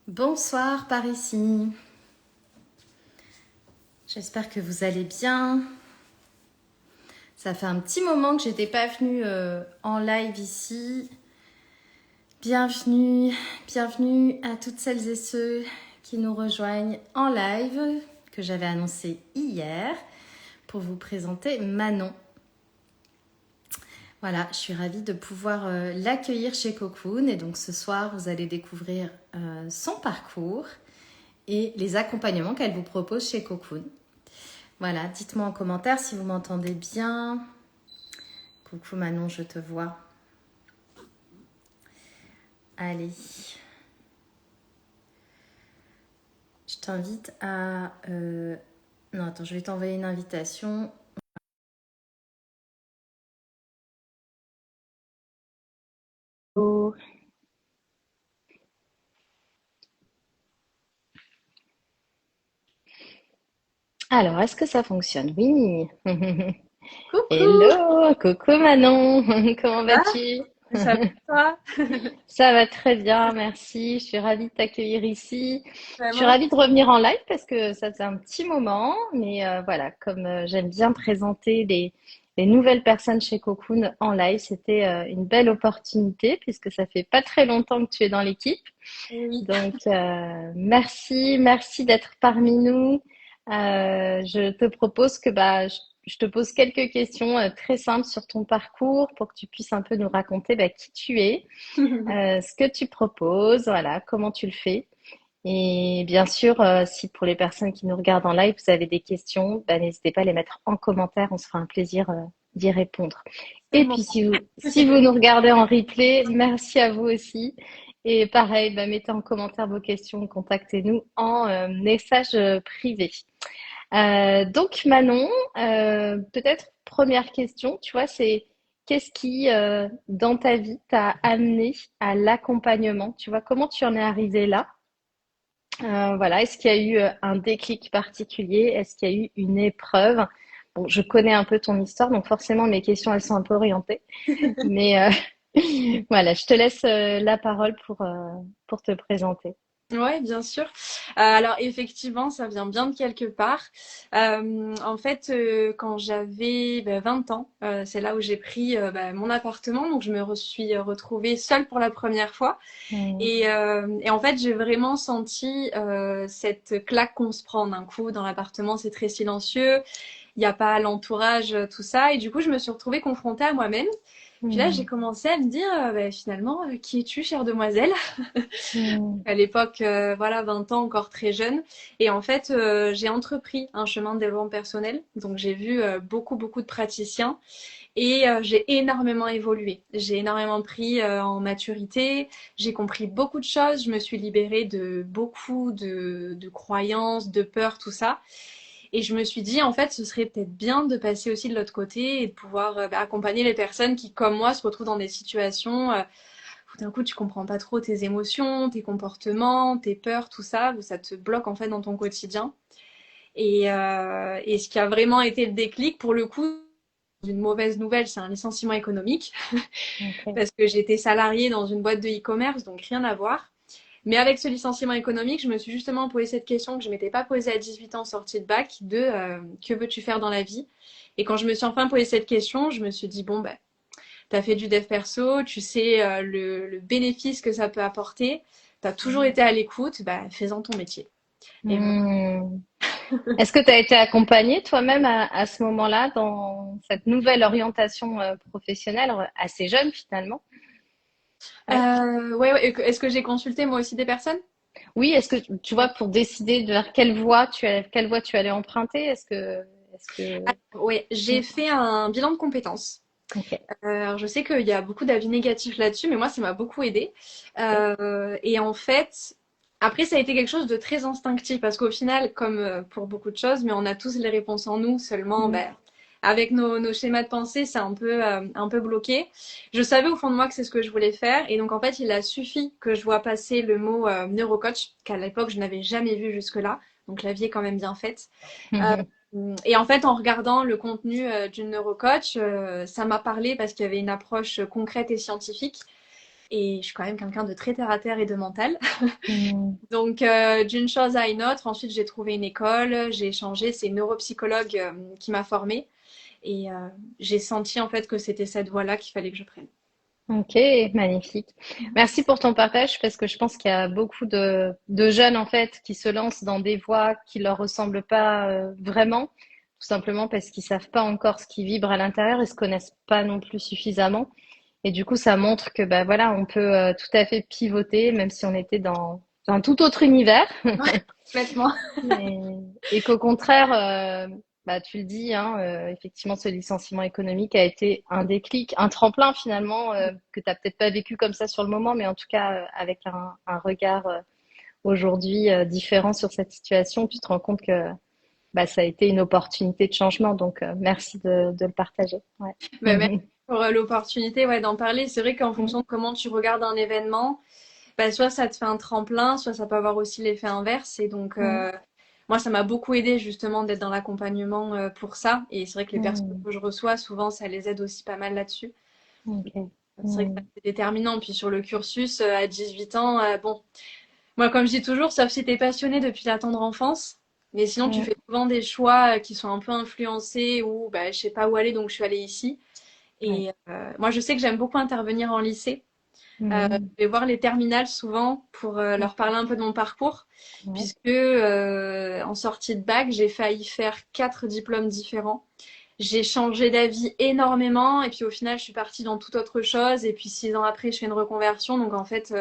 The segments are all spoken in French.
Bonsoir par ici. J'espère que vous allez bien. Ça fait un petit moment que j'étais pas venue en live ici. Bienvenue, bienvenue à toutes celles et ceux qui nous rejoignent en live que j'avais annoncé hier pour vous présenter Manon. Voilà, je suis ravie de pouvoir l'accueillir chez Cocoon et donc ce soir vous allez découvrir son parcours et les accompagnements qu'elle vous propose chez Cocoon. Voilà, dites-moi en commentaire si vous m'entendez bien. Coucou Manon, je te vois. Allez. Je t'invite à... Non, attends, je vais t'envoyer une invitation. Oh. Alors, est-ce que ça fonctionne? Oui. Coucou, Hello, coucou Manon, comment ça vas-tu? va? Ça va toi? Ça va très bien, merci. Je suis ravie de t'accueillir ici. Je suis Vraiment? ravie de revenir en live parce que ça faisait un petit moment. Mais voilà, comme j'aime bien présenter les nouvelles personnes chez Cocoon en live, c'était une belle opportunité puisque ça fait pas très longtemps que tu es dans l'équipe. Oui. Donc, merci d'être parmi nous. Je te propose que je te pose quelques questions très simples sur ton parcours pour que tu puisses un peu nous raconter qui tu es, ce que tu proposes, voilà, comment tu le fais. Et bien sûr, si pour les personnes qui nous regardent en live, vous avez des questions, n'hésitez pas à les mettre en commentaire, on se fera un plaisir d'y répondre. C'est Et le puis moment. si vous nous regardez en replay, merci à vous aussi. Et pareil, mettez en commentaire vos questions, contactez-nous en message privé. Donc Manon, peut-être première question, tu vois, c'est qu'est-ce qui dans ta vie t'a amené à l'accompagnement? Tu vois, comment tu en es arrivé là? Voilà, est-ce qu'il y a eu un déclic particulier? Est-ce qu'il y a eu une épreuve? Bon, je connais un peu ton histoire, donc forcément mes questions elles sont un peu orientées. Mais voilà, je te laisse la parole pour te présenter. Ouais, bien sûr. Alors effectivement, ça vient bien de quelque part. En fait, quand j'avais 20 ans, c'est là où j'ai pris mon appartement. Donc je suis retrouvée seule pour la première fois. Hmm. Et en fait, j'ai vraiment senti cette claque qu'on se prend d'un coup dans l'appartement. C'est très silencieux. Il n'y a pas l'entourage, tout ça. Et du coup, je me suis retrouvée confrontée à moi-même. Puis là, j'ai Hmm. commencé à me dire, finalement, qui es-tu, chère demoiselle? Hmm. À l'époque, voilà, 20 ans, encore très jeune. Et en fait, j'ai entrepris un chemin de développement personnel. Donc, j'ai vu beaucoup, beaucoup de praticiens et j'ai énormément évolué. J'ai énormément pris en maturité. J'ai compris beaucoup de choses. Je me suis libérée de beaucoup de croyances, de peurs, tout ça. Et je me suis dit, en fait, ce serait peut-être bien de passer aussi de l'autre côté et de pouvoir accompagner les personnes qui, comme moi, se retrouvent dans des situations où d'un coup, tu comprends pas trop tes émotions, tes comportements, tes peurs, tout ça, où ça te bloque en fait dans ton quotidien. Et ce qui a vraiment été le déclic, pour le coup, une mauvaise nouvelle, c'est un licenciement économique, Ok. parce que j'étais salariée dans une boîte de e-commerce, donc rien à voir. Mais avec ce licenciement économique, je me suis justement posé cette question que je m'étais pas posée à 18 ans sortie de bac, de que veux-tu faire dans la vie? Et quand je me suis enfin posé cette question, je me suis dit, bon, ben, tu as fait du dev perso, tu sais le bénéfice que ça peut apporter, tu as toujours été à l'écoute, bah, fais-en ton métier. Et voilà. Hmm. Est-ce que tu as été accompagnée toi-même à ce moment-là dans cette nouvelle orientation professionnelle assez jeune finalement? Ouais. Ouais, est-ce que j'ai consulté moi aussi des personnes? Oui, est-ce que tu vois pour décider de vers quelle voie tu allais emprunter, est-ce que Ouais, j'ai fait un bilan de compétences. Ok, Alors je sais qu'il y a beaucoup d'avis négatifs là-dessus, mais moi ça m'a beaucoup aidé. ok. Et en fait, après ça a été quelque chose de très instinctif parce qu'au final, comme pour beaucoup de choses, mais on a tous les réponses en nous, seulement Mm. ben, avec nos schémas de pensée, c'est un peu bloqué. Je savais au fond de moi que c'est ce que je voulais faire, et donc en fait, il a suffi que je vois passer le mot neurocoach, qu'à l'époque je n'avais jamais vu jusque-là. Donc la vie est quand même bien faite. Euh, et en fait, en regardant le contenu d'une neurocoach, ça m'a parlé parce qu'il y avait une approche concrète et scientifique. Et je suis quand même quelqu'un de très terre à terre et de mental. Mm. Donc, d'une chose à une autre, ensuite j'ai trouvé une école, j'ai échangé, c'est une neuropsychologue qui m'a formée. Et j'ai senti en fait que c'était cette voie-là qu'il fallait que je prenne. Ok, magnifique. Merci pour ton partage parce que je pense qu'il y a beaucoup de jeunes en fait qui se lancent dans des voies qui leur ressemblent pas vraiment, tout simplement parce qu'ils savent pas encore ce qui vibre à l'intérieur et se connaissent pas non plus suffisamment. Et du coup, ça montre que bah voilà, on peut tout à fait pivoter, même si on était dans un tout autre univers. Complètement. Et qu'au contraire, bah, tu le dis, hein, effectivement, ce licenciement économique a été un déclic, un tremplin finalement, que tu n'as peut-être pas vécu comme ça sur le moment, mais en tout cas avec un regard aujourd'hui différent sur cette situation, tu te rends compte que bah, ça a été une opportunité de changement. Donc, merci de le partager. Ouais. Bah, merci pour l'opportunité ouais, d'en parler. C'est vrai qu'en fonction de comment tu regardes un événement, bah, soit ça te fait un tremplin, soit ça peut avoir aussi l'effet inverse. Et donc, Mm, moi, ça m'a beaucoup aidé justement d'être dans l'accompagnement pour ça. Et c'est vrai que les personnes mm, que je reçois, souvent, ça les aide aussi pas mal là-dessus. ok. C'est vrai que Mm, c'est déterminant. Puis sur le cursus, à 18 ans, bon, moi, comme je dis toujours, sauf si t'es passionné depuis la tendre enfance, mais sinon, tu mm, fais souvent des choix qui sont un peu influencés ou bah, je sais pas où aller, donc je suis allée ici. ouais. Et moi, je sais que j'aime beaucoup intervenir en lycée. Mm, Je vais voir les terminales souvent pour mm, leur parler un peu de mon parcours, ouais. puisque en sortie de bac, j'ai failli faire 4 diplômes différents. J'ai changé d'avis énormément et puis au final, je suis partie dans toute autre chose. Et puis 6 ans après, je fais une reconversion. Donc en fait,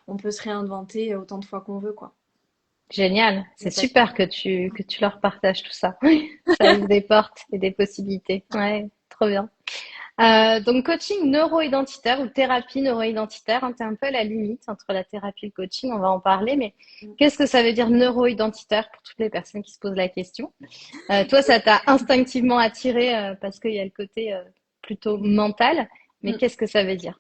on peut se réinventer autant de fois qu'on veut, quoi. Génial, c'est Mais ça- super que tu leur partages tout ça. Ça ouvre des portes et des possibilités. Ouais, trop bien. Donc coaching neuro-identitaire ou thérapie neuro-identitaire, hein, t'es un peu à la limite entre la thérapie et le coaching, on va en parler, mais qu'est-ce que ça veut dire neuro-identitaire pour toutes les personnes qui se posent la question? Toi, ça t'a instinctivement attiré parce qu'il y a le côté plutôt mental, mais Mm. qu'est-ce que ça veut dire?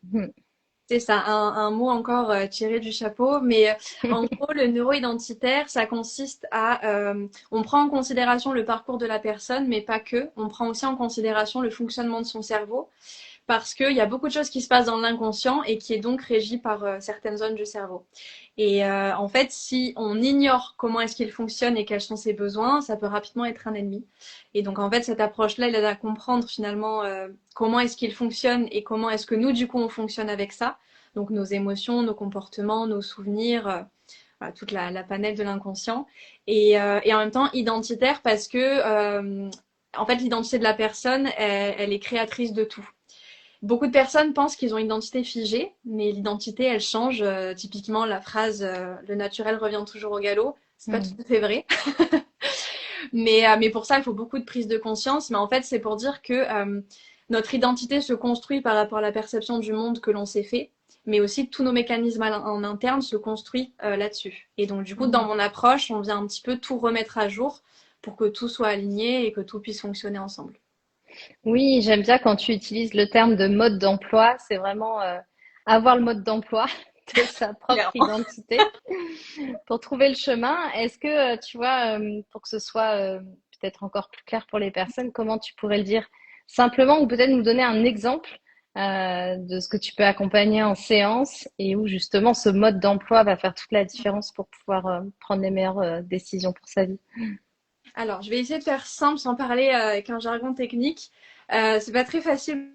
C'est ça, un mot encore tiré du chapeau, mais en gros, le neuro-identitaire, ça consiste à, on prend en considération le parcours de la personne, mais pas que, on prend aussi en considération le fonctionnement de son cerveau, parce qu'il y a beaucoup de choses qui se passent dans l'inconscient et qui est donc régi par certaines zones du cerveau. Et en fait, si on ignore comment est-ce qu'il fonctionne et quels sont ses besoins, ça peut rapidement être un ennemi. Et donc en fait, cette approche-là, elle aide à comprendre finalement comment est-ce qu'il fonctionne et comment est-ce que nous, du coup, on fonctionne avec ça. Donc nos émotions, nos comportements, nos souvenirs, voilà, toute la panel de l'inconscient. Et en même temps, identitaire parce que en fait, l'identité de la personne, elle est créatrice de tout. Beaucoup de personnes pensent qu'ils ont une identité figée, mais l'identité, elle change. Typiquement, la phrase le naturel revient toujours au galop, c'est pas tout Hmm. à fait vrai. Mais pour ça, il faut beaucoup de prise de conscience. Mais en fait, c'est pour dire que notre identité se construit par rapport à la perception du monde que l'on s'est fait, mais aussi tous nos mécanismes en interne se construisent là-dessus. Et donc, du coup, dans Hmm. mon approche, on vient un petit peu tout remettre à jour pour que tout soit aligné et que tout puisse fonctionner ensemble. Oui, j'aime bien quand tu utilises le terme de mode d'emploi. C'est vraiment avoir le mode d'emploi de sa propre Clairement. identité pour trouver le chemin. Est-ce que, tu vois, pour que ce soit peut-être encore plus clair pour les personnes, comment tu pourrais le dire simplement ou peut-être nous donner un exemple de ce que tu peux accompagner en séance et où justement ce mode d'emploi va faire toute la différence pour pouvoir prendre les meilleures décisions pour sa vie. Alors, je vais essayer de faire simple sans parler avec un jargon technique. C'est pas très facile.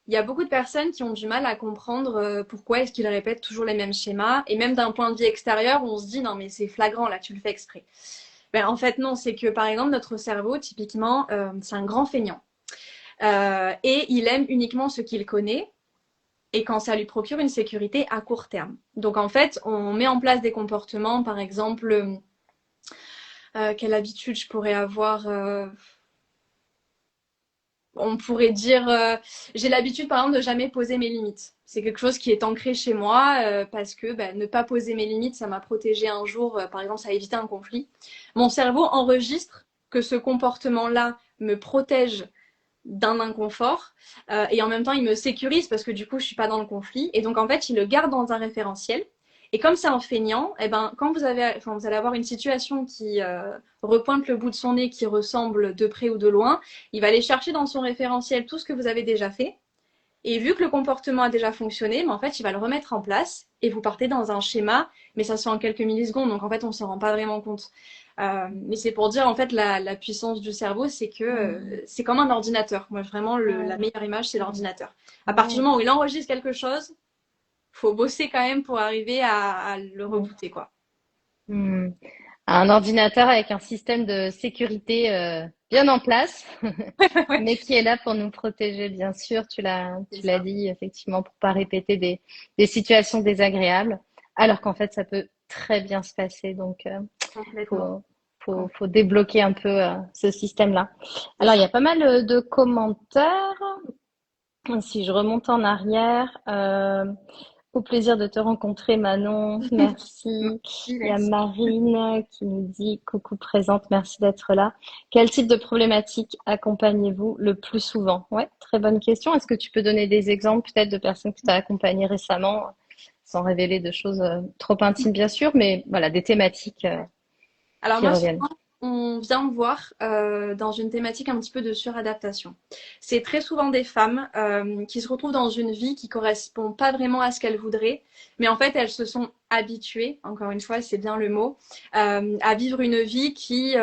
Il y a beaucoup de personnes qui ont du mal à comprendre pourquoi est-ce qu'ils répètent toujours les mêmes schémas. Et même d'un point de vue extérieur, on se dit non mais c'est flagrant là, tu le fais exprès. Ben, en fait non, c'est que par exemple notre cerveau, typiquement, c'est un grand feignant. Et il aime uniquement ce qu'il connaît et quand ça lui procure une sécurité à court terme. Donc en fait, on met en place des comportements, par exemple, quelle habitude je pourrais avoir on pourrait dire, j'ai l'habitude par exemple de jamais poser mes limites. C'est quelque chose qui est ancré chez moi parce que ben, ne pas poser mes limites, ça m'a protégé un jour, par exemple, ça a évité un conflit. Mon cerveau enregistre que ce comportement-là me protège d'un inconfort et en même temps il me sécurise parce que du coup je suis pas dans le conflit et donc en fait il le garde dans un référentiel et comme c'est un feignant et ben quand vous allez avoir une situation qui repointe le bout de son nez qui ressemble de près ou de loin, il va aller chercher dans son référentiel tout ce que vous avez déjà fait Et vu que le comportement a déjà fonctionné, mais en fait, il va le remettre en place et vous partez dans un schéma, mais ça se fait en quelques millisecondes, donc en fait, on s'en rend pas vraiment compte. Mais c'est pour dire, en fait, la puissance du cerveau, c'est que c'est comme un ordinateur. Moi, vraiment, la meilleure image, c'est l'ordinateur. À partir du moment où il enregistre quelque chose, faut bosser quand même pour arriver à le rebooter, quoi. Hmm. Un ordinateur avec un système de sécurité bien en place, Ouais, mais qui est là pour nous protéger, bien sûr. c'est Tu l'as ça, dit, effectivement, pour pas répéter des situations désagréables, alors qu'en fait, ça peut très bien se passer. Donc, complètement. faut, faut débloquer un peu ce système-là. C'est Alors, il y ça. a pas mal de commentaires. Si je remonte en arrière, au plaisir de te rencontrer, Manon. Merci. Merci, Il y a merci. Marine qui nous dit coucou présente, merci d'être là. Quel type de problématique accompagnez-vous le plus souvent? Ouais, très bonne question. Est-ce que tu peux donner des exemples peut-être de personnes que tu as accompagnées récemment, sans révéler de choses trop intimes, bien sûr, mais voilà, des thématiques Alors qui moi, reviennent. souvent, on vient me voir dans une thématique un petit peu de suradaptation. C'est très souvent des femmes qui se retrouvent dans une vie qui correspond pas vraiment à ce qu'elles voudraient, mais en fait, elles se sont habituées, encore une fois, c'est bien le mot, à vivre une vie qui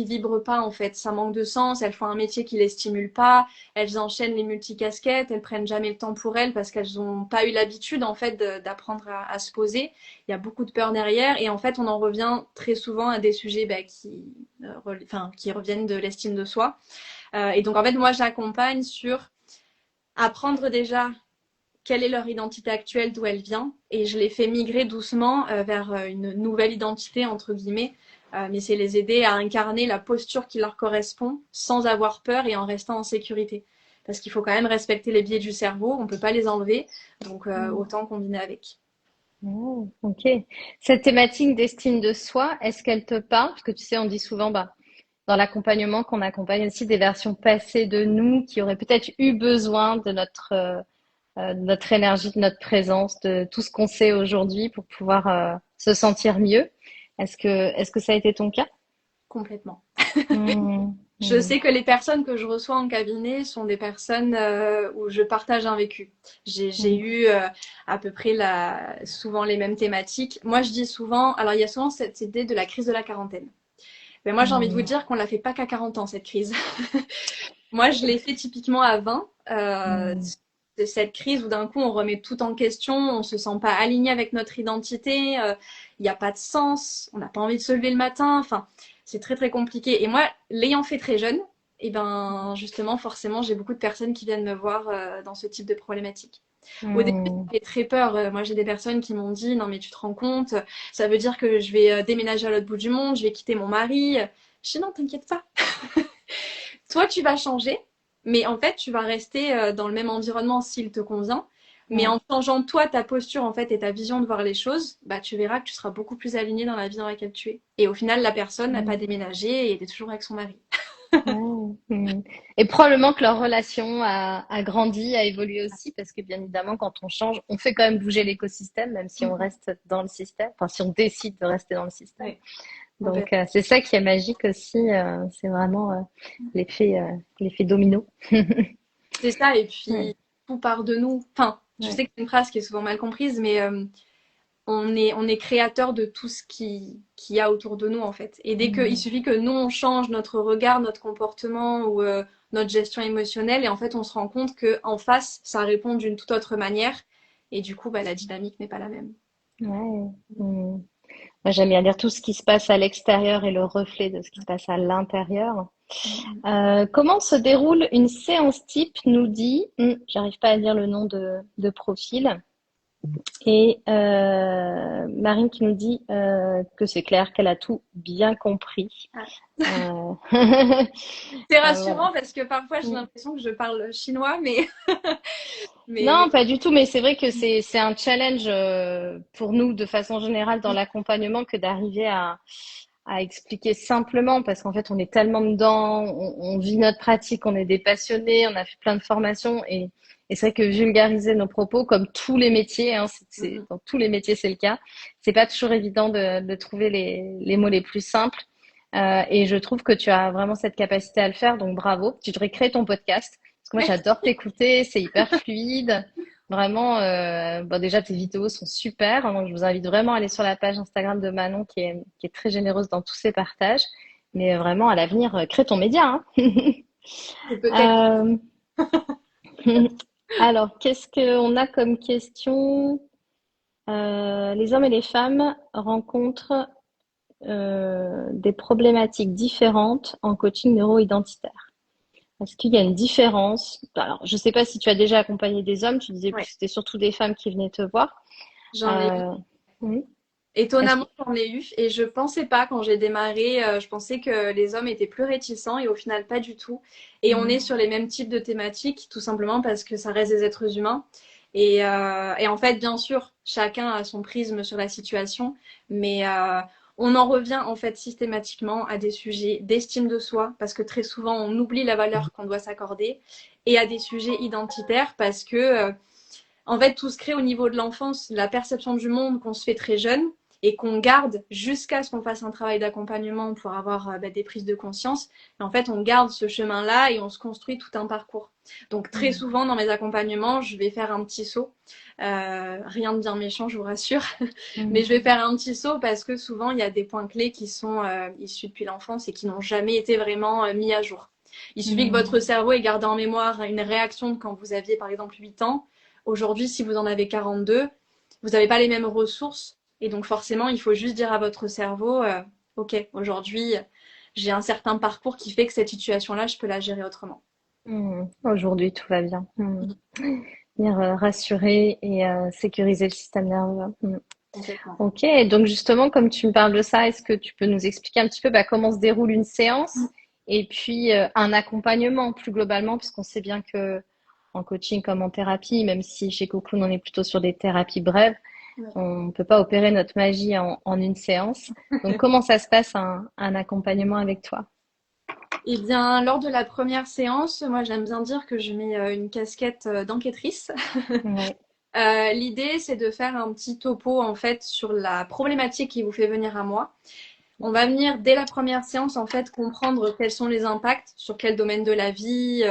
vibre pas en fait. Ça manque de sens. Elles font un métier qui les stimule pas. Elles enchaînent les multicasquettes. Elles prennent jamais le temps pour elles parce qu'elles ont pas eu l'habitude en fait d'apprendre à se poser. Il y a beaucoup de peur derrière et en fait on en revient très souvent à des sujets qui reviennent de l'estime de soi. Et donc en fait moi j'accompagne sur apprendre déjà quelle est leur identité actuelle, d'où elle vient, et je les fais migrer doucement vers une nouvelle identité entre guillemets. Mais c'est les aider à incarner la posture qui leur correspond sans avoir peur et en restant en sécurité. Parce qu'il faut quand même respecter les biais du cerveau, on ne peut pas les enlever, donc autant combiner avec. Oh, ok. Cette thématique d'estime de soi, est-ce qu'elle te parle? Parce que tu sais, on dit souvent, bah, dans l'accompagnement, qu'on accompagne aussi des versions passées de nous qui auraient peut-être eu besoin de notre énergie, de notre présence, de tout ce qu'on sait aujourd'hui pour pouvoir se sentir mieux. Est-ce que ça a été ton cas? Complètement. Hmm, Je hmm, sais que les personnes que je reçois en cabinet sont des personnes où je partage un vécu. J'ai hmm, eu à peu près souvent les mêmes thématiques. Moi, je dis souvent, alors il y a souvent cette idée de la crise de la quarantaine. Mais moi, j'ai envie de vous hmm, dire qu'on la fait pas qu'à 40 ans, cette crise. Moi, je l'ai fait typiquement à 20. hmm, C'est cette crise où d'un coup, on remet tout en question, on se sent pas aligné avec notre identité, il n'y a pas de sens, on n'a pas envie de se lever le matin. Enfin, c'est très très compliqué. Et moi, l'ayant fait très jeune, et ben justement, forcément, j'ai beaucoup de personnes qui viennent me voir dans ce type de problématique. Au début, hmm. j'ai très peur. Moi, j'ai des personnes qui m'ont dit, non mais tu te rends compte, ça veut dire que je vais déménager à l'autre bout du monde, je vais quitter mon mari. Je dis non, t'inquiète pas. Toi, tu vas changer, mais en fait, tu vas rester dans le même environnement s'il te convient. Mais Ouais. en changeant toi, ta posture en fait et ta vision de voir les choses, bah tu verras que tu seras beaucoup plus aligné dans la vie dans laquelle tu es. Et au final, la personne n'a pas Hmm. déménagé et elle est toujours avec son mari. Ouais. Hmm. Et probablement que leur relation a grandi, a évolué aussi, parce que bien évidemment, quand on change, on fait quand même bouger l'écosystème, même si on reste dans le système, enfin si on décide de rester dans le système. Ouais, Donc c'est ça qui est magique aussi, c'est vraiment l'effet l'effet domino. c'est ça. Et Ouais, puis tout part de nous. Enfin, je ouais. sais que c'est une phrase qui est souvent mal comprise, mais on est créateur de tout ce qui y a autour de nous en fait. Et dès qu'il Hmm. suffit que nous on change notre regard, notre comportement ou notre gestion émotionnelle, et en fait on se rend compte que en face ça répond d'une toute autre manière, et du coup bah, la dynamique n'est pas la même. Ouais. Hmm. Moi, j'aime bien dire tout ce qui se passe à l'extérieur est le reflet de ce qui se passe à l'intérieur. Comment se déroule une séance type, nous dit, j'arrive pas à dire le nom de profil. Et Marine qui nous dit que c'est clair qu'elle a tout bien compris. Ah. Euh, C'est voilà. rassurant parce que parfois j'ai l'impression que je parle chinois, mais mais Non, pas du tout, mais c'est vrai que c'est un challenge pour nous de façon générale dans l'accompagnement que d'arriver à expliquer simplement parce qu'en fait on est tellement dedans, on vit notre pratique, on est des passionnés, on a fait plein de formations et c'est vrai que vulgariser nos propos, comme tous les métiers, hein, dans tous les métiers c'est le cas, c'est pas toujours évident de trouver les mots les plus simples. Et je trouve que tu as vraiment cette capacité à le faire, donc bravo. Tu devrais créer ton podcast. Parce que moi, j'adore t'écouter, c'est hyper fluide. Vraiment, déjà, tes vidéos sont super. Donc, je vous invite vraiment à aller sur la page Instagram de Manon qui est très généreuse dans tous ses partages. Mais vraiment, à l'avenir, crée ton média, hein. C'est peut-être. Euh, alors, qu'est-ce qu'on a comme question? Les hommes et les femmes rencontrent des problématiques différentes en coaching neuro-identitaire. Est-ce qu'il y a une différence? Alors, je ne sais pas si tu as déjà accompagné des hommes, tu disais que Ouais, c'était surtout des femmes qui venaient te voir. j'en ai eu. Euh, oui. Est-ce que... Étonnamment, j'en ai eu et je pensais pas quand j'ai démarré, je pensais que les hommes étaient plus réticents et au final pas du tout. Et on est Mhm. sur les mêmes types de thématiques, tout simplement parce que ça reste des êtres humains. Et en fait, bien sûr, chacun a son prisme sur la situation, mais on en revient en fait systématiquement à des sujets d'estime de soi, parce que très souvent on oublie la valeur qu'on doit s'accorder, et à des sujets identitaires, parce que en fait, tout se crée au niveau de l'enfance, la perception du monde qu'on se fait très jeune et qu'on garde jusqu'à ce qu'on fasse un travail d'accompagnement pour avoir des prises de conscience. Et en fait, on garde ce chemin-là et on se construit tout un parcours. Donc très Mhm. souvent dans mes accompagnements, je vais faire un petit saut. Rien de bien méchant, je vous rassure, mais Mhm. je vais faire un petit saut parce que souvent il y a des points clés qui sont issus depuis l'enfance et qui n'ont jamais été vraiment mis à jour. Il suffit que Mhm. votre cerveau ait gardé en mémoire une réaction de quand vous aviez par exemple 8 ans. Aujourd'hui, si vous en avez 42, vous n'avez pas les mêmes ressources. Et donc forcément, il faut juste dire à votre cerveau, OK, aujourd'hui, j'ai un certain parcours qui fait que cette situation-là, je peux la gérer autrement. Mhm. Aujourd'hui, tout va bien. Mhm. Venir rassurer et sécuriser le système nerveux. Mhm. Complètement. Ok, donc justement, comme tu me parles de ça, est-ce que tu peux nous expliquer un petit peu comment se déroule une séance et puis un accompagnement plus globalement, puisqu'on sait bien que en coaching comme en thérapie, même si chez Cocoon on est plutôt sur des thérapies brèves, Ouais. on ne peut pas opérer notre magie en une séance. Donc comment ça se passe un accompagnement avec toi? Eh bien, lors de la première séance, moi j'aime bien dire que je mets une casquette d'enquêtrice. Ouais. L'idée, c'est de faire un petit topo en fait sur la problématique qui vous fait venir à moi. On va venir dès la première séance en fait comprendre quels sont les impacts sur quel domaine de la vie.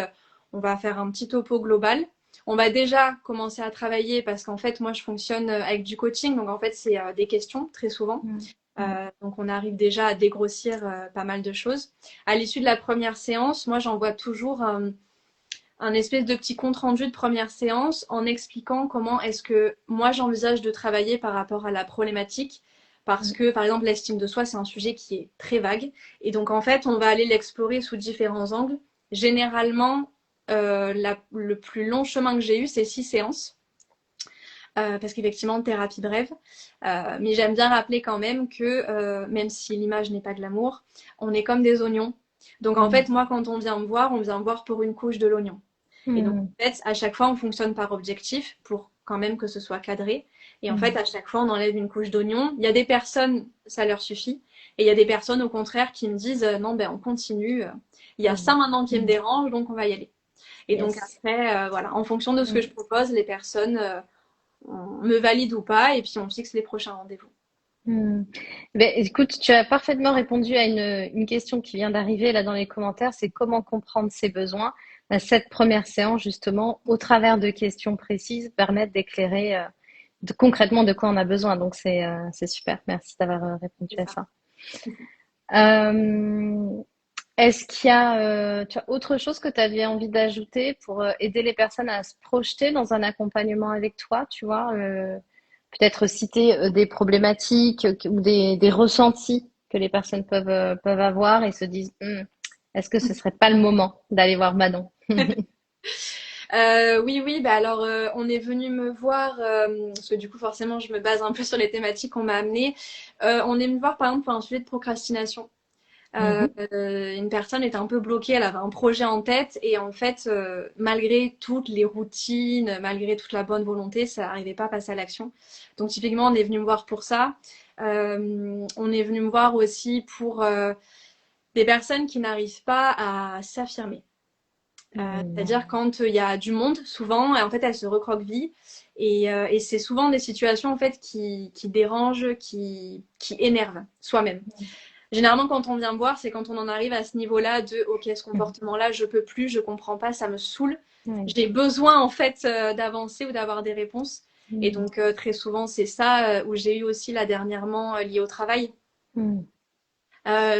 On va faire un petit topo global. On va déjà commencer à travailler parce qu'en fait moi je fonctionne avec du coaching, donc en fait c'est des questions très souvent. Mm. Mm. Donc on arrive déjà à dégrossir pas mal de choses. À l'issue de la première séance, moi j'envoie toujours un espèce de petit compte rendu de première séance en expliquant comment est-ce que moi j'envisage de travailler par rapport à la problématique. Parce Mm. que, par exemple, l'estime de soi, c'est un sujet qui est très vague. Et donc, en fait, on va aller l'explorer sous différents angles. Généralement, le plus long chemin que j'ai eu, c'est 6 séances. Parce qu'effectivement, thérapie brève. Mais j'aime bien rappeler quand même que, même si l'image n'est pas de l'amour, on est comme des oignons. Donc, en Mm. fait, moi, quand on vient me voir pour une couche de l'oignon. Et donc, Mm. en fait, à chaque fois, on fonctionne par objectif pour quand même que ce soit cadré. Et en fait, Mm. à chaque fois, on enlève une couche d'oignon. Il y a des personnes, ça leur suffit. Et il y a des personnes, au contraire, qui me disent non, ben, on continue. Il y a ça Mm. maintenant qui me Mm. dérange, donc on va y aller. Et donc, Yes. après, voilà, en fonction de ce que je Mm. propose, les personnes me valident ou pas. Et puis, on fixe les prochains rendez-vous. Hmm. Ben, écoute, tu as parfaitement répondu à une question qui vient d'arriver là dans les commentaires, c'est comment comprendre ses besoins. Ben, cette première séance, justement, au travers de questions précises, permettent d'éclairer concrètement de quoi on a besoin. Donc c'est super. Merci d'avoir répondu C'est à ça. ça. Euh, est-ce qu'il y a tu as autre chose que tu avais envie d'ajouter pour aider les personnes à se projeter dans un accompagnement avec toi, tu vois, peut-être citer des problématiques ou des ressentis que les personnes peuvent avoir et se disent, est-ce que ce serait pas le moment d'aller voir Manon? Oui, oui, bah alors on est venu me voir, parce que du coup forcément je me base un peu sur les thématiques qu'on m'a amenées. On est venu me voir par exemple pour un sujet de procrastination. Mhm. Une personne était un peu bloquée, elle avait un projet en tête et en fait, malgré toutes les routines, malgré toute la bonne volonté, ça n'arrivait pas à passer à l'action. Donc typiquement, on est venu me voir pour ça. On est venu me voir aussi pour des personnes qui n'arrivent pas à s'affirmer. Mhm. C'est-à-dire quand il y a du monde, souvent, et en fait, elles se recroquevillent. Et c'est souvent des situations en fait qui dérangent, qui énervent soi-même. Généralement, quand on vient me voir, c'est quand on en arrive à ce niveau-là de OK, ce Mhm. comportement-là, je peux plus, je comprends pas, ça me saoule. Oui. J'ai besoin en fait d'avancer ou d'avoir des réponses. Et Mm. donc très souvent c'est ça où j'ai eu aussi là dernièrement lié au travail. Mm.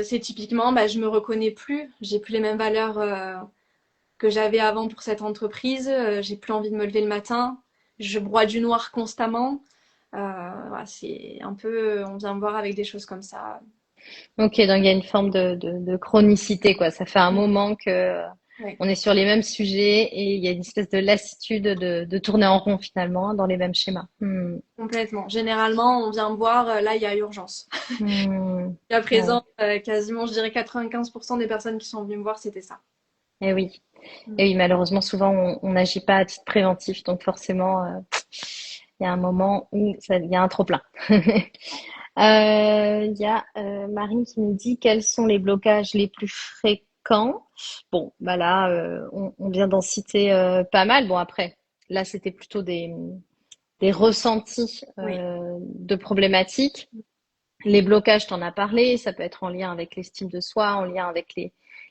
C'est typiquement, bah, je me reconnais plus, j'ai plus les mêmes valeurs que j'avais avant pour cette entreprise, j'ai plus envie de me lever le matin, je broie du noir constamment. Voilà, c'est un peu, on vient me voir avec des choses comme ça. Ok, donc il y a une forme de chronicité, quoi. Ça fait un Mm. moment que Ouais, on est sur les mêmes sujets et il y a une espèce de lassitude de tourner en rond finalement hein, dans les mêmes schémas. Hmm. complètement. Généralement, on vient me voir, là, il y a urgence. Hmm. À Ouais. présent, quasiment, je dirais 95% des personnes qui sont venues me voir, c'était ça. Et oui. Mm. Et oui, malheureusement, souvent, on n'agit pas à titre préventif, donc forcément, il y a un moment où il y a un trop-plein. Il y a Marine qui nous dit quels sont les blocages les plus fréquents. Bon, bah là, on vient d'en citer pas mal. Bon, après, là, c'était plutôt des ressentis Oui. de problématiques. Les blocages, t'en as parlé, ça peut être en lien avec l'estime de soi, en lien avec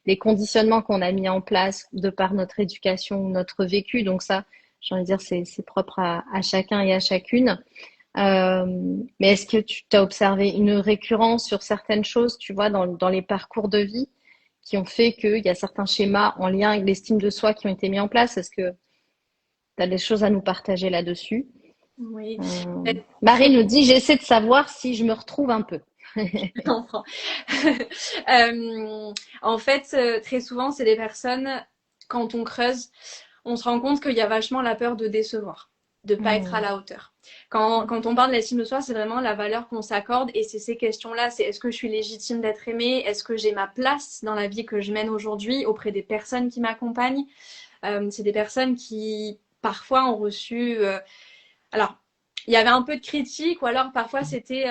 les conditionnements qu'on a mis en place de par notre éducation ou notre vécu. Donc ça, j'ai envie de dire, c'est propre à chacun et à chacune. Euh, mais est-ce que tu t'as observé une récurrence sur certaines choses, tu vois, dans les parcours de vie qui ont fait qu'il y a certains schémas en lien avec l'estime de soi qui ont été mis en place? Est-ce que tu as des choses à nous partager là-dessus? Oui. Marie Très nous dit, j'essaie de savoir si je me retrouve un peu. enfant. En fait, très souvent, c'est des personnes, quand on creuse, on se rend compte qu'il y a vachement la peur de décevoir, de pas être à Hmm. la hauteur. Quand on parle de l'estime de soi, c'est vraiment la valeur qu'on s'accorde et c'est ces questions-là, c'est est-ce que je suis légitime d'être aimée? Est-ce que j'ai ma place dans la vie que je mène aujourd'hui auprès des personnes qui m'accompagnent? C'est des personnes qui, parfois, ont reçu alors, il y avait un peu de critique, ou alors parfois c'était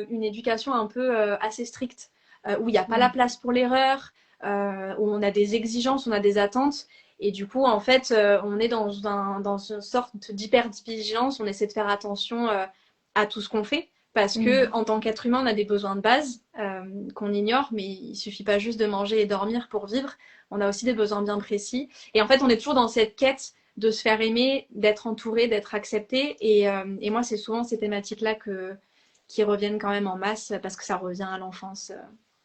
une éducation un peu assez stricte, où il n'y a pas la Hmm. place pour l'erreur, où on a des exigences, on a des attentes, et du coup, en fait, on est dans une sorte d'hyper-vigilance, on essaie de faire attention à tout ce qu'on fait, parce Hmm. que en tant qu'être humain, on a des besoins de base qu'on ignore, mais il suffit pas juste de manger et dormir pour vivre, on a aussi des besoins bien précis, et en fait, on est toujours dans cette quête de se faire aimer, d'être entouré, d'être accepté. Et moi, c'est souvent ces thématiques-là qui reviennent quand même en masse parce que ça revient à l'enfance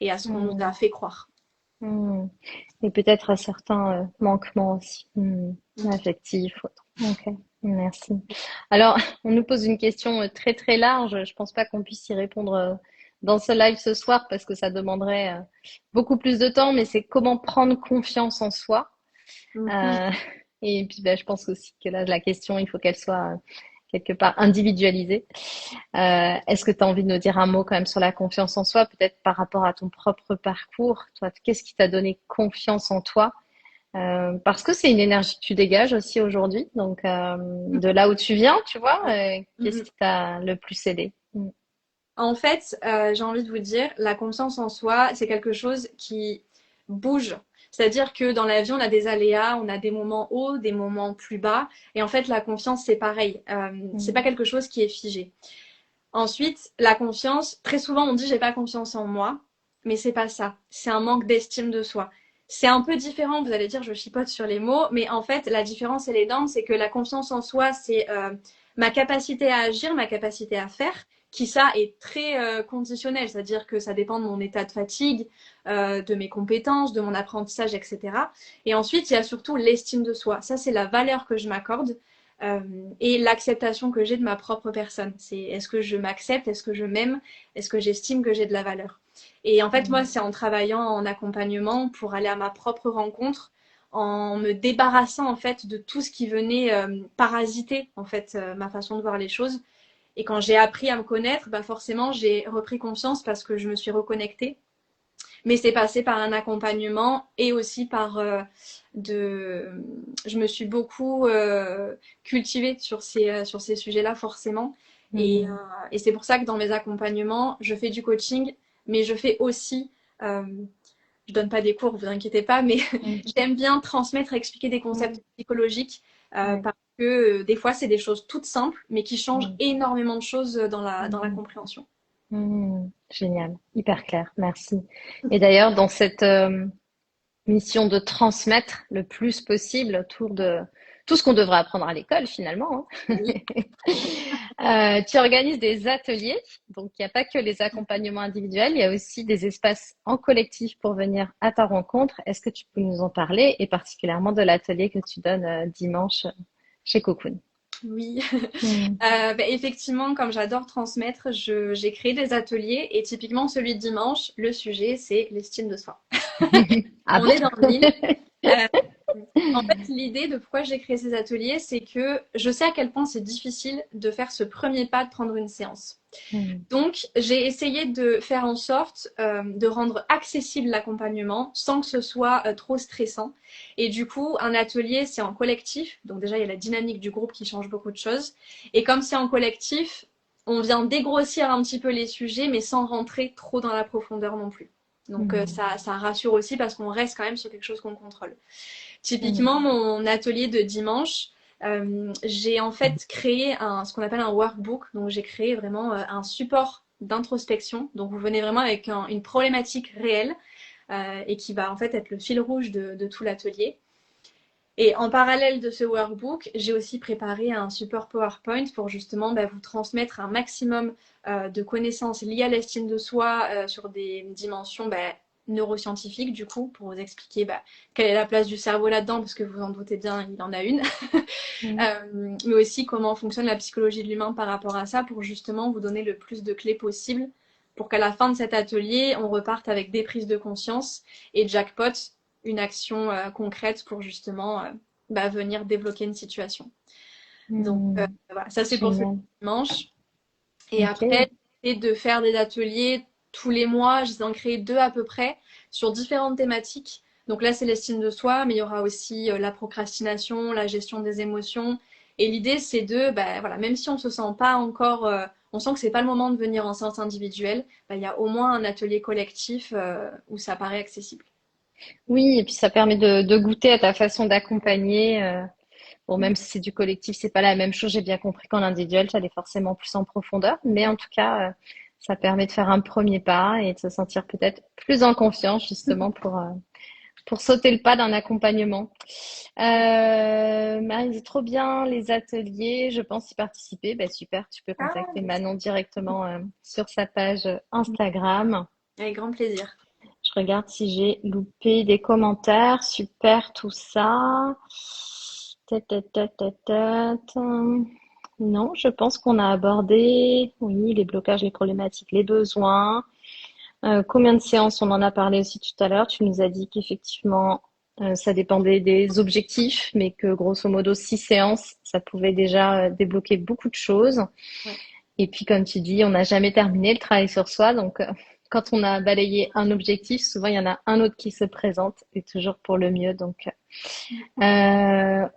et à ce qu'on nous Hmm. a fait croire. Hmm. Et peut-être à certains manquements aussi, affectifs. Ou autres. Ok, merci. Alors, on nous pose une question très très large. Je pense pas qu'on puisse y répondre dans ce live ce soir parce que ça demanderait beaucoup plus de temps, mais c'est comment prendre confiance en soi. Mhm. Euh, et puis, ben, je pense aussi que là, la question, il faut qu'elle soit quelque part individualisée. Est-ce que tu as envie de nous dire un mot quand même sur la confiance en soi, peut-être par rapport à ton propre parcours? Toi, qu'est-ce qui t'a donné confiance en toi? Parce que c'est une énergie que tu dégages aussi aujourd'hui. Donc, de là où tu viens, tu vois, qu'est-ce Mhm. qui t'a le plus aidé? Mm. En fait, j'ai envie de vous dire, la confiance en soi, c'est quelque chose qui bouge. C'est-à-dire que dans la vie, on a des aléas, on a des moments hauts, des moments plus bas. Et en fait, la confiance, c'est pareil. C'est pas Mm. quelque chose qui est figé. Ensuite, la confiance, très souvent on dit j'ai pas confiance en moi, mais c'est pas ça. C'est un manque d'estime de soi. C'est un peu différent, vous allez dire je chipote sur les mots, mais en fait la différence elle est énorme, c'est que la confiance en soi c'est ma capacité à agir, ma capacité à faire, qui ça est très conditionnel, c'est-à-dire que ça dépend de mon état de fatigue, de mes compétences, de mon apprentissage, etc. Et ensuite il y a surtout l'estime de soi. Ça c'est la valeur que je m'accorde euh, et l'acceptation que j'ai de ma propre personne. C'est est-ce que je m'accepte, est-ce que je m'aime, est-ce que j'estime que j'ai de la valeur. Et en fait, moi, Mm. c'est en travaillant en accompagnement pour aller à ma propre rencontre, en me débarrassant en fait de tout ce qui venait parasiter en fait ma façon de voir les choses. Et quand j'ai appris à me connaître, bah forcément j'ai repris confiance parce que je me suis reconnectée, mais c'est passé par un accompagnement et aussi par de. Je me suis beaucoup cultivée sur ces sujets-là, forcément. Et, euh, Mm. et c'est pour ça que dans mes accompagnements, je fais du coaching, mais je fais aussi. Je donne pas des cours, vous inquiétez pas, mais Mm. j'aime bien transmettre, expliquer des concepts Mm. psychologiques Ouais. parce que des fois, c'est des choses toutes simples, mais qui changent Mm. énormément de choses dans la Mm. compréhension. Génial, hyper clair, merci. Et d'ailleurs, dans cette mission de transmettre le plus possible autour tout ce qu'on devrait apprendre à l'école finalement, hein. Oui. Tu organises des ateliers, donc il n'y a pas que les accompagnements individuels, il y a aussi des espaces en collectif pour venir à ta rencontre. Est-ce que tu peux nous en parler et particulièrement de l'atelier que tu donnes dimanche chez Cocoon? Oui. Hmm. Effectivement, comme j'adore transmettre, j'ai créé des ateliers et typiquement celui de dimanche, le sujet, c'est l'estime de soi. Ah On bon? est dans le mille. Euh, En fait, l'idée de pourquoi j'ai créé ces ateliers, c'est que je sais à quel point c'est difficile de faire ce premier pas de prendre une séance. Hmm. Donc, j'ai essayé de faire en sorte de rendre accessible l'accompagnement sans que ce soit trop stressant. Et du coup, un atelier, c'est en collectif. Donc déjà, il y a la dynamique du groupe qui change beaucoup de choses. Et comme c'est en collectif, on vient dégrossir un petit peu les sujets, mais sans rentrer trop dans la profondeur non plus. Donc Hmm. ça rassure aussi parce qu'on reste quand même sur quelque chose qu'on contrôle. Hmm. Typiquement, mon atelier de dimanche, j'ai en fait créé ce qu'on appelle un workbook. Donc, j'ai créé vraiment un support d'introspection. Donc, vous venez vraiment avec une problématique réelle et qui va en fait être le fil rouge de tout l'atelier. Et en parallèle de ce workbook, j'ai aussi préparé un support PowerPoint pour justement vous transmettre un maximum de connaissances liées à l'estime de soi sur des dimensions neuroscientifiques, du coup, pour vous expliquer quelle est la place du cerveau là-dedans, parce que vous en doutez bien, il en a une. Hmm. Mais aussi comment fonctionne la psychologie de l'humain par rapport à ça, pour justement vous donner le plus de clés possible, pour qu'à la fin de cet atelier, on reparte avec des prises de conscience et jackpot, une action concrète pour justement venir débloquer une situation. Donc Hmm. voilà, ça c'est pour ce Génial. dimanche. Et après, Ok. j'essaie de faire des ateliers tous les mois. J'essaie d'en créer 2 à peu près sur différentes thématiques. Donc là, c'est l'estime de soi, mais il y aura aussi la procrastination, la gestion des émotions. Et l'idée, c'est voilà, même si on se sent pas encore, on sent que c'est pas le moment de venir en séance individuelle, il y a au moins un atelier collectif où ça paraît accessible. Oui, et puis ça permet de goûter à ta façon d'accompagner. Bon, même si c'est du collectif, c'est pas la même chose. J'ai bien compris qu'en individuel, ça allait forcément plus en profondeur, mais en tout cas, ça permet de faire un premier pas et de se sentir peut-être plus en confiance justement pour sauter le pas d'un accompagnement. Marie dit trop bien les ateliers, je pense y participer. Ben, super, tu peux Ah, contacter Manon directement sur sa page Instagram. avec grand plaisir. Je regarde si j'ai loupé des commentaires. Super tout ça. Ta. Non, je pense qu'on a abordé, oui, les blocages, les problématiques, les besoins. Combien de séances? On en a parlé aussi tout à l'heure. Tu nous as dit qu'effectivement, ça dépendait des objectifs, mais que grosso modo, 6 séances, ça pouvait déjà débloquer beaucoup de choses. Ouais. Et puis, comme tu dis, on n'a jamais terminé le travail sur soi. Donc, quand on a balayé un objectif, souvent, il y en a un autre qui se présente et toujours pour le mieux. Donc,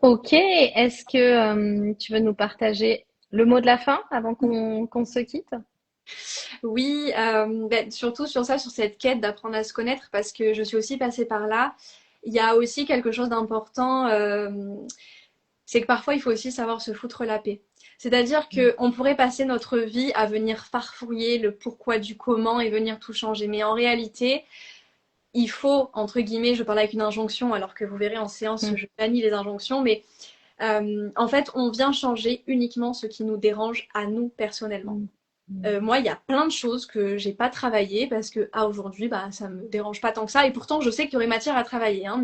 ok. Est-ce que tu veux nous partager le mot de la fin avant qu'on se quitte? Oui, surtout sur ça, sur cette quête d'apprendre à se connaître, parce que je suis aussi passée par là. Il y a aussi quelque chose d'important, c'est que parfois il faut aussi savoir se foutre la paix. C'est-à-dire qu'on pourrait passer notre vie à venir farfouiller le pourquoi du comment et venir tout changer. Mais en réalité, il faut, entre guillemets, je parle avec une injonction, alors que vous verrez en séance, Mm, je bannis les injonctions, mais en fait, on vient changer uniquement ce qui nous dérange à nous personnellement. mm, mm. Moi, il y a plein de choses que j'ai pas travaillé parce que aujourd'hui, ça me dérange pas tant que ça. Et pourtant, je sais qu'il y aurait matière à travailler, hein,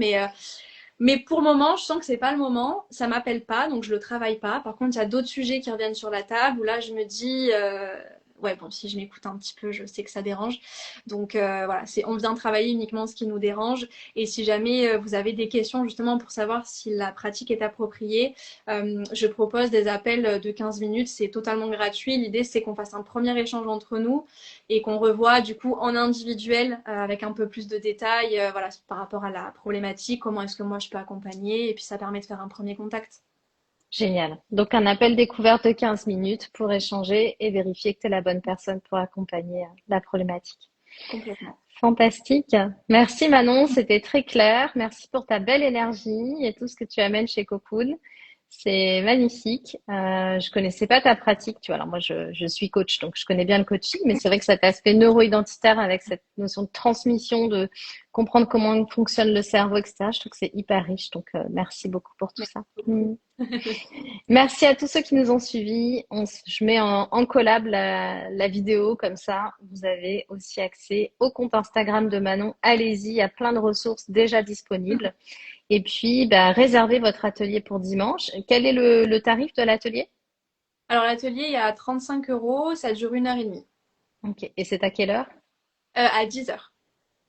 mais pour le moment, je sens que c'est pas le moment. Ça m'appelle pas, donc je le travaille pas. Par contre, il y a d'autres sujets qui reviennent sur la table où là, je me dis, ouais, bon, si je m'écoute un petit peu, je sais que ça dérange. Donc voilà, on vient travailler uniquement ce qui nous dérange. Et si jamais vous avez des questions justement pour savoir si la pratique est appropriée, je propose des appels de 15 minutes. C'est totalement gratuit. L'idée, c'est qu'on fasse un premier échange entre nous et qu'on revoie du coup en individuel avec un peu plus de détails voilà, par rapport à la problématique, comment est-ce que moi je peux accompagner, et puis ça permet de faire un premier contact. Génial. Donc, un appel découverte de 15 minutes pour échanger et vérifier que tu es la bonne personne pour accompagner la problématique. Complètement. Fantastique. Merci Manon, c'était très clair. Merci pour ta belle énergie et tout ce que tu amènes chez Cocoon. C'est magnifique. Je connaissais pas ta pratique, tu vois. Alors moi, je suis coach, donc je connais bien le coaching, mais c'est vrai que cet aspect neuro-identitaire avec cette notion de transmission, de comprendre comment fonctionne le cerveau, etc. Je trouve que c'est hyper riche. Donc merci beaucoup pour tout Merci ça. beaucoup. Merci à tous ceux qui nous ont suivis. Je mets en collab la vidéo, comme ça, vous avez aussi accès au compte Instagram de Manon. Allez-y, il y a plein de ressources déjà disponibles. Et puis, bah, réservez votre atelier pour dimanche. Quel est le tarif de l'atelier? Alors l'atelier est à 35 euros, ça dure 1 heure et demie, Ok. Et c'est à quelle heure? à 10 heures.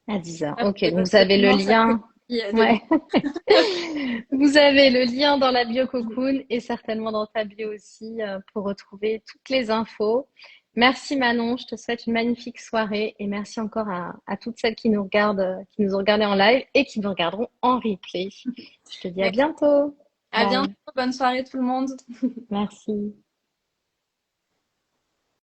À 10 heures. Ok. Après, Donc, parce vous que avez le dimanche lien. après-midi, Ouais. demain. Vous avez le lien dans la bio Cocoon et certainement dans ta bio aussi pour retrouver toutes les infos. Merci Manon, je te souhaite une magnifique soirée et merci encore à toutes celles qui nous regardent, qui nous ont regardé en live et qui nous regarderont en replay. Je te dis à Merci. bientôt. À bientôt, Bye. bonne soirée tout le monde. Merci.